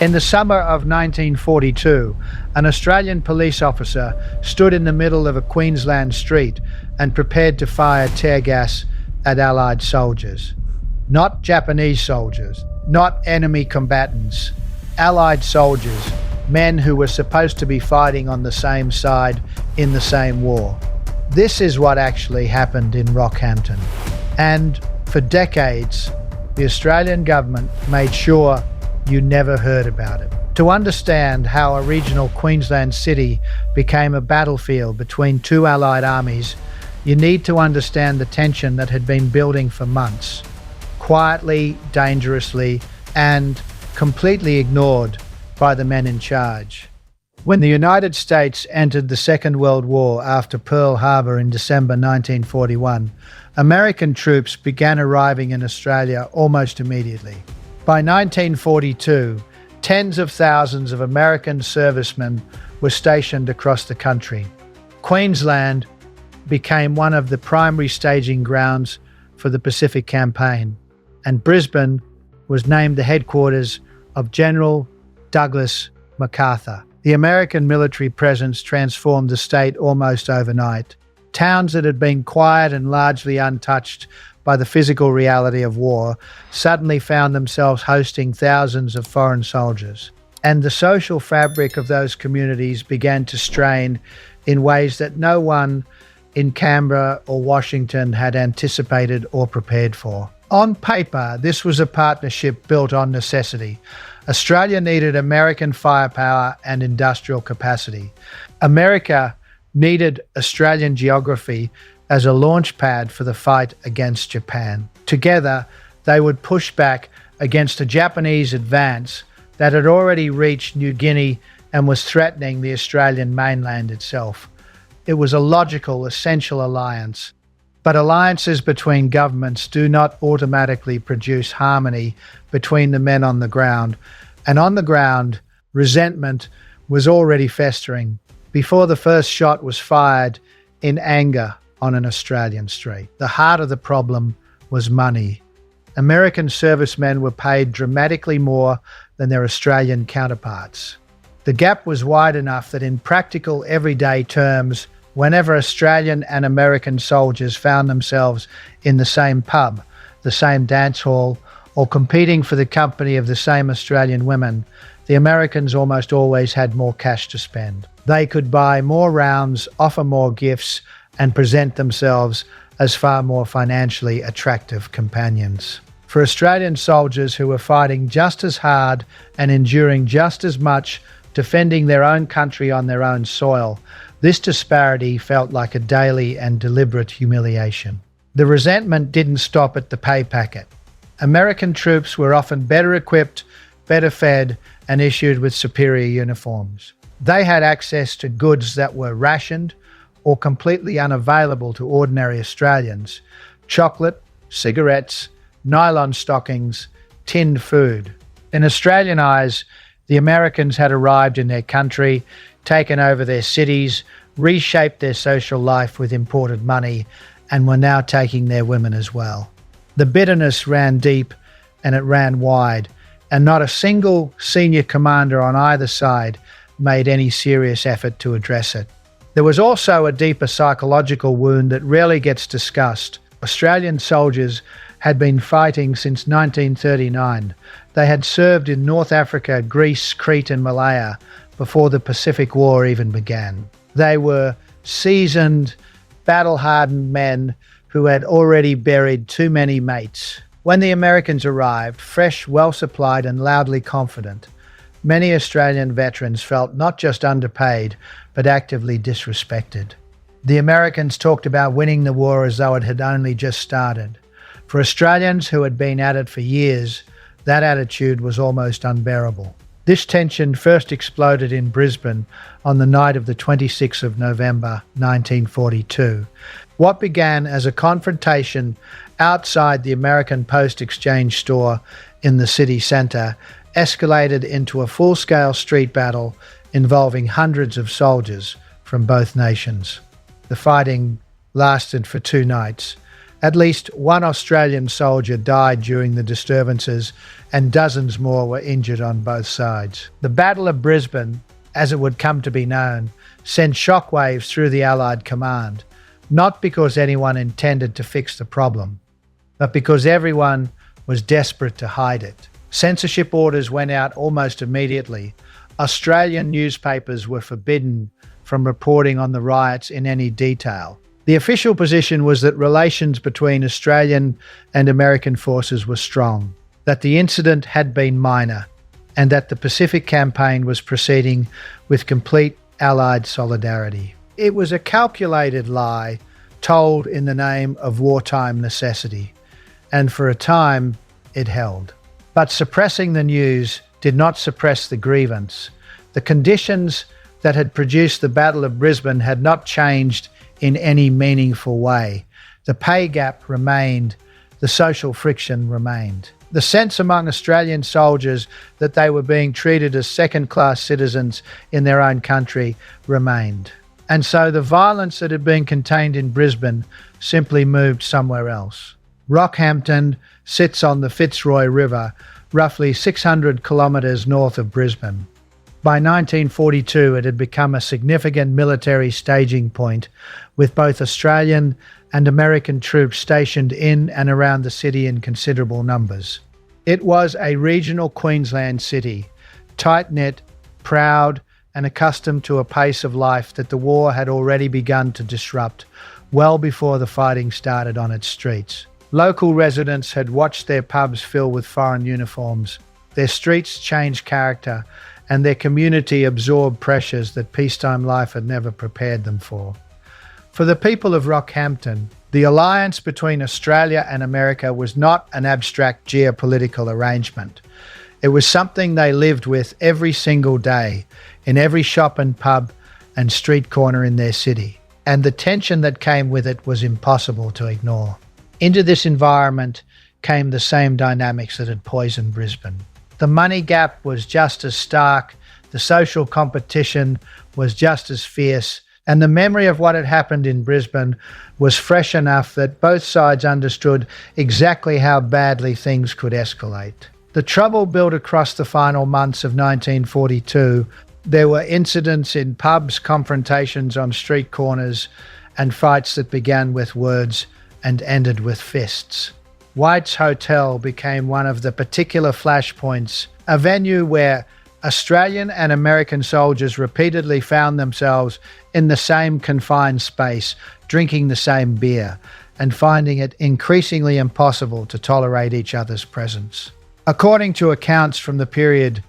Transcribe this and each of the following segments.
In the summer of 1942, an Australian police officer stood in the middle of a Queensland street and prepared to fire tear gas at Allied soldiers. Not Japanese soldiers, not enemy combatants, Allied soldiers, men who were supposed to be fighting on the same side in the same war. This is what actually happened in Rockhampton. And for decades, the Australian government made sure you never heard about it. To understand how a regional Queensland city became a battlefield between two Allied armies, you need to understand the tension that had been building for months, quietly, dangerously, and completely ignored by the men in charge. When the United States entered the Second World War after Pearl Harbor in December 1941, American troops began arriving in Australia almost immediately. By 1942, tens of thousands of American servicemen were stationed across the country. Queensland became one of the primary staging grounds for the Pacific Campaign, and Brisbane was named the headquarters of General Douglas MacArthur. The American military presence transformed the state almost overnight. Towns that had been quiet and largely untouched by the physical reality of war suddenly found themselves hosting thousands of foreign soldiers. And the social fabric of those communities began to strain in ways that no one in Canberra or Washington had anticipated or prepared for. On paper, this was a partnership built on necessity. Australia needed American firepower and industrial capacity. America needed Australian geography as a launch pad for the fight against Japan. Together, they would push back against a Japanese advance that had already reached New Guinea and was threatening the Australian mainland itself. It was a logical, essential alliance. But alliances between governments do not automatically produce harmony between the men on the ground. And on the ground, resentment was already festering before the first shot was fired in anger on an Australian street. The heart of the problem was money. American servicemen were paid dramatically more than their Australian counterparts. The gap was wide enough that in practical everyday terms, whenever Australian and American soldiers found themselves in the same pub, the same dance hall, or competing for the company of the same Australian women, the Americans almost always had more cash to spend. They could buy more rounds, offer more gifts, and present themselves as far more financially attractive companions. For Australian soldiers who were fighting just as hard and enduring just as much, defending their own country on their own soil, this disparity felt like a daily and deliberate humiliation. The resentment didn't stop at the pay packet. American troops were often better equipped, better fed, and issued with superior uniforms. They had access to goods that were rationed or completely unavailable to ordinary Australians: chocolate, cigarettes, nylon stockings, tinned food. In Australian eyes, the Americans had arrived in their country, taken over their cities, reshaped their social life with imported money, and were now taking their women as well. The bitterness ran deep and it ran wide, and not a single senior commander on either side made any serious effort to address it. There was also a deeper psychological wound that rarely gets discussed. Australian soldiers had been fighting since 1939. They had served in North Africa, Greece, Crete and Malaya before the Pacific War even began. They were seasoned, battle-hardened men who had already buried too many mates. When the Americans arrived, fresh, well-supplied and loudly confident, many Australian veterans felt not just underpaid, but actively disrespected. The Americans talked about winning the war as though it had only just started. For Australians who had been at it for years, that attitude was almost unbearable. This tension first exploded in Brisbane on the night of the 26th of November 1942. What began as a confrontation outside the American Post Exchange store in the city centre escalated into a full-scale street battle involving hundreds of soldiers from both nations. The fighting lasted for 2 nights, At least one Australian soldier died during the disturbances, and dozens more were injured on both sides. The Battle of Brisbane, as it would come to be known, sent shockwaves through the Allied command, not because anyone intended to fix the problem, but because everyone was desperate to hide it. Censorship orders went out almost immediately. Australian newspapers were forbidden from reporting on the riots in any detail. The official position was that relations between Australian and American forces were strong, that the incident had been minor, and that the Pacific Campaign was proceeding with complete Allied solidarity. It was a calculated lie told in the name of wartime necessity, and for a time it held. But suppressing the news did not suppress the grievance. The conditions that had produced the Battle of Brisbane had not changed in any meaningful way. The pay gap remained, the social friction remained. The sense among Australian soldiers that they were being treated as second-class citizens in their own country remained. And so the violence that had been contained in Brisbane simply moved somewhere else. Rockhampton sits on the Fitzroy River, roughly 600 kilometres north of Brisbane. By 1942, it had become a significant military staging point, with both Australian and American troops stationed in and around the city in considerable numbers. It was a regional Queensland city, tight-knit, proud, and accustomed to a pace of life that the war had already begun to disrupt well before the fighting started on its streets. Local residents had watched their pubs fill with foreign uniforms, their streets change character, and their community absorbed pressures that peacetime life had never prepared them for. For the people of Rockhampton, the alliance between Australia and America was not an abstract geopolitical arrangement. It was something they lived with every single day, in every shop and pub and street corner in their city, and the tension that came with it was impossible to ignore. Into this environment came the same dynamics that had poisoned Brisbane. The money gap was just as stark, the social competition was just as fierce, and the memory of what had happened in Brisbane was fresh enough that both sides understood exactly how badly things could escalate. The trouble built across the final months of 1942. There were incidents in pubs, confrontations on street corners, and fights that began with words and ended with fists. White's Hotel became one of the particular flashpoints, a venue where Australian and American soldiers repeatedly found themselves in the same confined space, drinking the same beer, and finding it increasingly impossible to tolerate each other's presence. According to accounts from the period,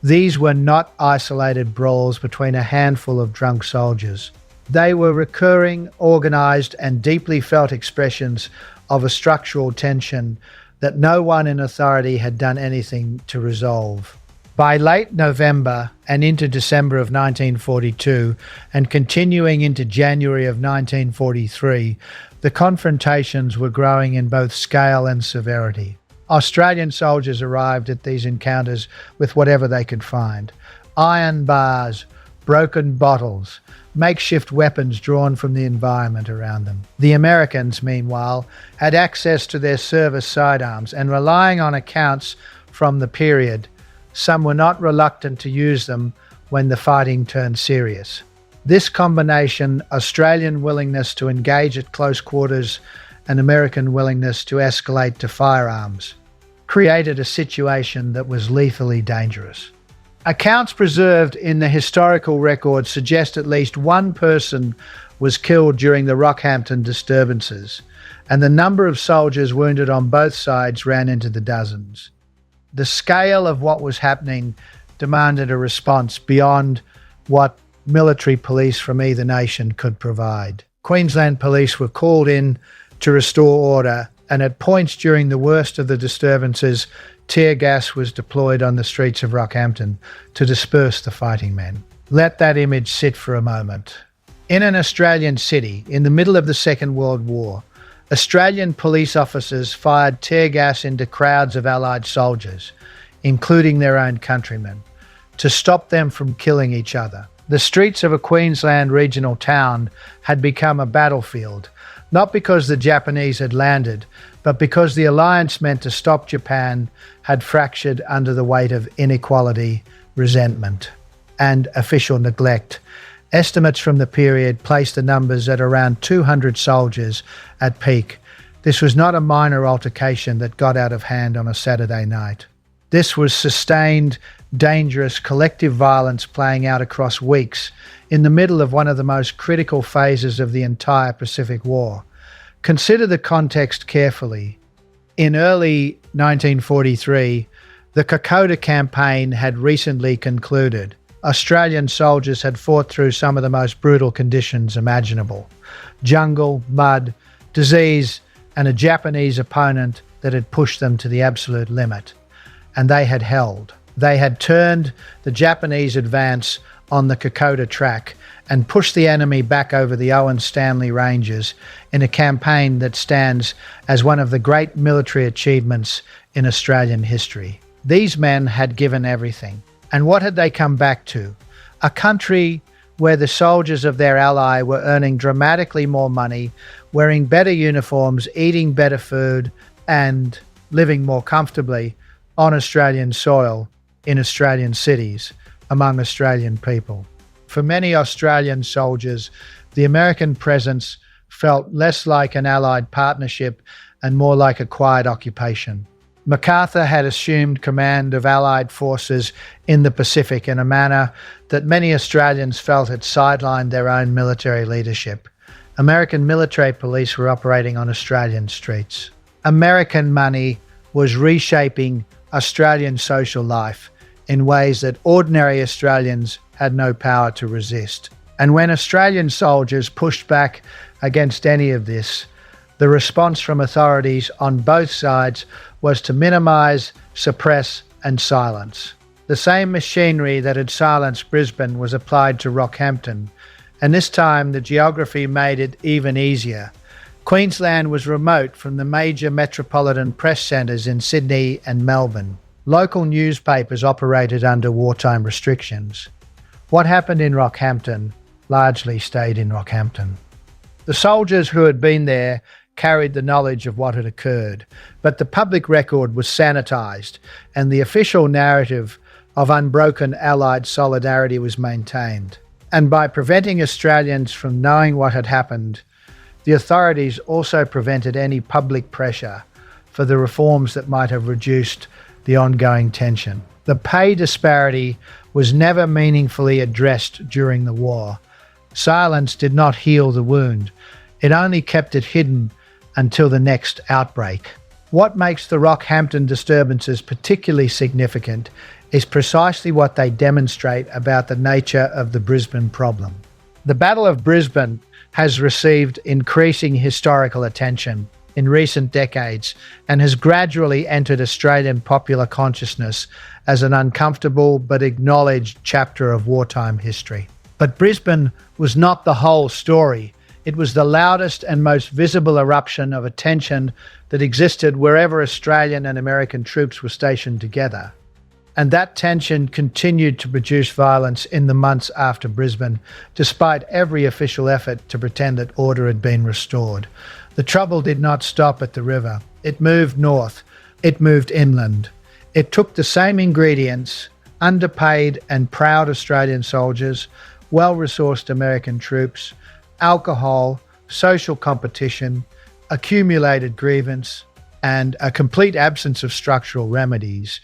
these were not isolated brawls between a handful of drunk soldiers. They were recurring, organised, and deeply felt expressions of a structural tension that no one in authority had done anything to resolve. By late November and into December of 1942, and continuing into January of 1943, the confrontations were growing in both scale and severity. Australian soldiers arrived at these encounters with whatever they could find: iron bars, broken bottles, makeshift weapons drawn from the environment around them. The Americans, meanwhile, had access to their service sidearms, and relying on accounts from the period, some were not reluctant to use them when the fighting turned serious. This combination, Australian willingness to engage at close quarters and American willingness to escalate to firearms, created a situation that was lethally dangerous. Accounts preserved in the historical records suggest at least one person was killed during the Rockhampton disturbances, and the number of soldiers wounded on both sides ran into the dozens. The scale of what was happening demanded a response beyond what military police from either nation could provide. Queensland police were called in to restore order, and at points during the worst of the disturbances, tear gas was deployed on the streets of Rockhampton to disperse the fighting men. Let that image sit for a moment. In an Australian city, in the middle of the Second World War, Australian police officers fired tear gas into crowds of Allied soldiers, including their own countrymen, to stop them from killing each other. The streets of a Queensland regional town had become a battlefield, not because the Japanese had landed, but because the alliance meant to stop Japan had fractured under the weight of inequality, resentment, and official neglect. Estimates from the period placed the numbers at around 200 soldiers at peak. This was not a minor altercation that got out of hand on a Saturday night. This was sustained, dangerous collective violence playing out across weeks in the middle of one of the most critical phases of the entire Pacific War. Consider the context carefully. In early 1943, the Kokoda campaign had recently concluded. Australian soldiers had fought through some of the most brutal conditions imaginable. Jungle, mud, disease, and a Japanese opponent that had pushed them to the absolute limit. And they had held. They had turned the Japanese advance on the Kokoda track and pushed the enemy back over the Owen Stanley Ranges in a campaign that stands as one of the great military achievements in Australian history. These men had given everything. And what had they come back to? A country where the soldiers of their ally were earning dramatically more money, wearing better uniforms, eating better food, and living more comfortably on Australian soil, in Australian cities, among Australian people. For many Australian soldiers, the American presence felt less like an Allied partnership and more like a quiet occupation. MacArthur had assumed command of Allied forces in the Pacific in a manner that many Australians felt had sidelined their own military leadership. American military police were operating on Australian streets. American money was reshaping Australian social life in ways that ordinary Australians had no power to resist. And when Australian soldiers pushed back against any of this, the response from authorities on both sides was to minimise, suppress and silence. The same machinery that had silenced Brisbane was applied to Rockhampton, and this time the geography made it even easier. Queensland was remote from the major metropolitan press centres in Sydney and Melbourne. Local newspapers operated under wartime restrictions. What happened in Rockhampton largely stayed in Rockhampton. The soldiers who had been there carried the knowledge of what had occurred, but the public record was sanitised and the official narrative of unbroken Allied solidarity was maintained. And by preventing Australians from knowing what had happened, the authorities also prevented any public pressure for the reforms that might have reduced the ongoing tension. The pay disparity was never meaningfully addressed during the war. Silence did not heal the wound. It only kept it hidden until the next outbreak. What makes the Rockhampton disturbances particularly significant is precisely what they demonstrate about the nature of the Brisbane problem. The Battle of Brisbane has received increasing historical attention in recent decades and has gradually entered Australian popular consciousness as an uncomfortable but acknowledged chapter of wartime history. But Brisbane was not the whole story. It was the loudest and most visible eruption of a tension that existed wherever Australian and American troops were stationed together. And that tension continued to produce violence in the months after Brisbane, despite every official effort to pretend that order had been restored. The trouble did not stop at the river. It moved north. It moved inland. It took the same ingredients, underpaid and proud Australian soldiers, well-resourced American troops, alcohol, social competition, accumulated grievance, and a complete absence of structural remedies.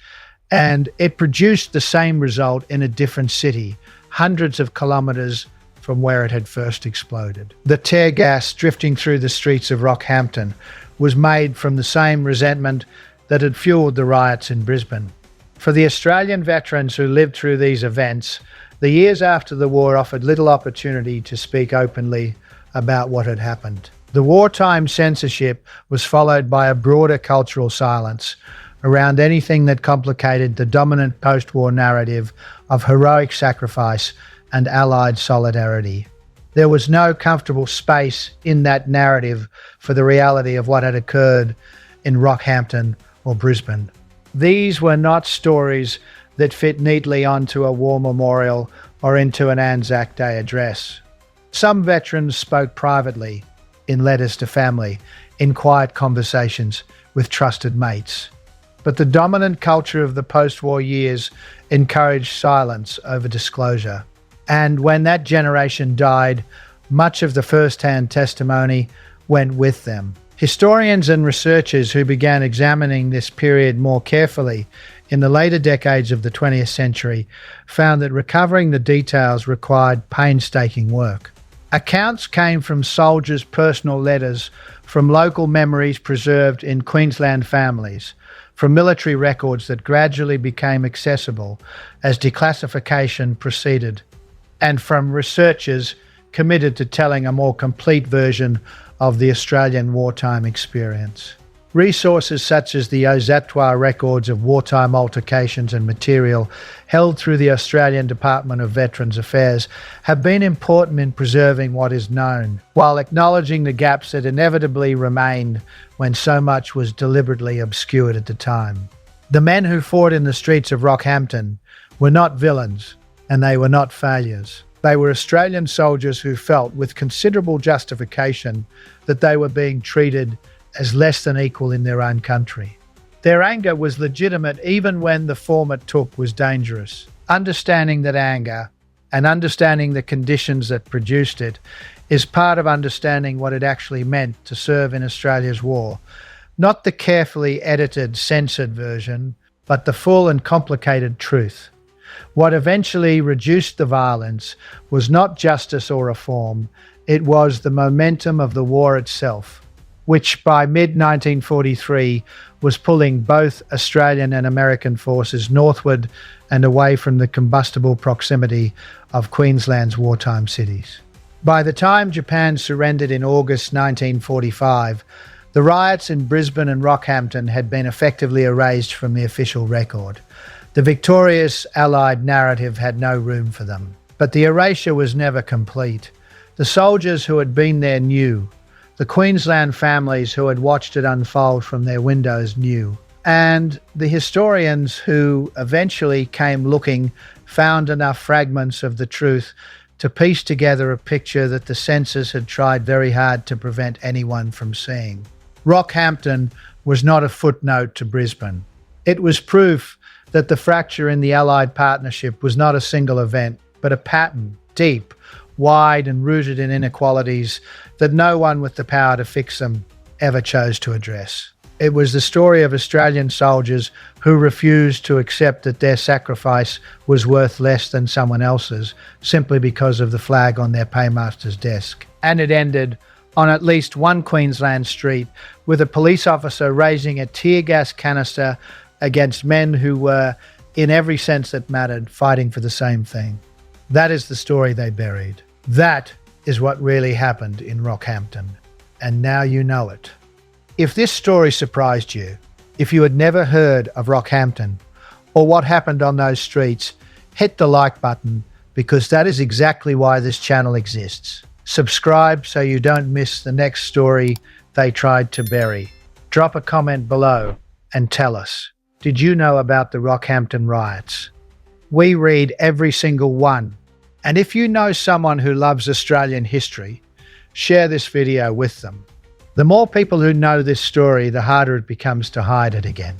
And it produced the same result in a different city, hundreds of kilometres from where it had first exploded. The tear gas drifting through the streets of Rockhampton was made from the same resentment that had fueled the riots in Brisbane. For the Australian veterans who lived through these events, the years after the war offered little opportunity to speak openly about what had happened. The wartime censorship was followed by a broader cultural silence around anything that complicated the dominant post-war narrative of heroic sacrifice and Allied solidarity. There was no comfortable space in that narrative for the reality of what had occurred in Rockhampton or Brisbane. These were not stories that fit neatly onto a war memorial or into an Anzac Day address. Some veterans spoke privately, in letters to family, in quiet conversations with trusted mates. But the dominant culture of the post-war years encouraged silence over disclosure. And when that generation died, much of the first-hand testimony went with them. Historians and researchers who began examining this period more carefully in the later decades of the 20th century found that recovering the details required painstaking work. Accounts came from soldiers' personal letters, from local memories preserved in Queensland families, from military records that gradually became accessible as declassification proceeded, and from researchers committed to telling a more complete version of the Australian wartime experience. Resources such as the WWII records of wartime altercations and material held through the Australian Department of Veterans Affairs have been important in preserving what is known, while acknowledging the gaps that inevitably remained when so much was deliberately obscured at the time. The men who fought in the streets of Rockhampton were not villains, and they were not failures. They were Australian soldiers who felt, with considerable justification, that they were being treated as less than equal in their own country. Their anger was legitimate even when the form it took was dangerous. Understanding that anger, and understanding the conditions that produced it, is part of understanding what it actually meant to serve in Australia's war. Not the carefully edited, censored version, but the full and complicated truth. What eventually reduced the violence was not justice or reform, it was the momentum of the war itself, which by mid-1943 was pulling both Australian and American forces northward and away from the combustible proximity of Queensland's wartime cities. By the time Japan surrendered in August 1945, the riots in Brisbane and Rockhampton had been effectively erased from the official record. The victorious Allied narrative had no room for them. But the erasure was never complete. The soldiers who had been there knew. The Queensland families who had watched it unfold from their windows knew. And the historians who eventually came looking found enough fragments of the truth to piece together a picture that the censors had tried very hard to prevent anyone from seeing. Rockhampton was not a footnote to Brisbane. It was proof that the fracture in the Allied partnership was not a single event, but a pattern, deep, wide and rooted in inequalities that no one with the power to fix them ever chose to address. It was the story of Australian soldiers who refused to accept that their sacrifice was worth less than someone else's simply because of the flag on their paymaster's desk. And it ended on at least one Queensland street with a police officer raising a tear gas canister against men who were, in every sense that mattered, fighting for the same thing. That is the story they buried. That is what really happened in Rockhampton. And now you know it. If this story surprised you, if you had never heard of Rockhampton or what happened on those streets, hit the like button, because that is exactly why this channel exists. Subscribe so you don't miss the next story they tried to bury. Drop a comment below and tell us, did you know about the Rockhampton Riots? We read every single one. And if you know someone who loves Australian history, share this video with them. The more people who know this story, the harder it becomes to hide it again.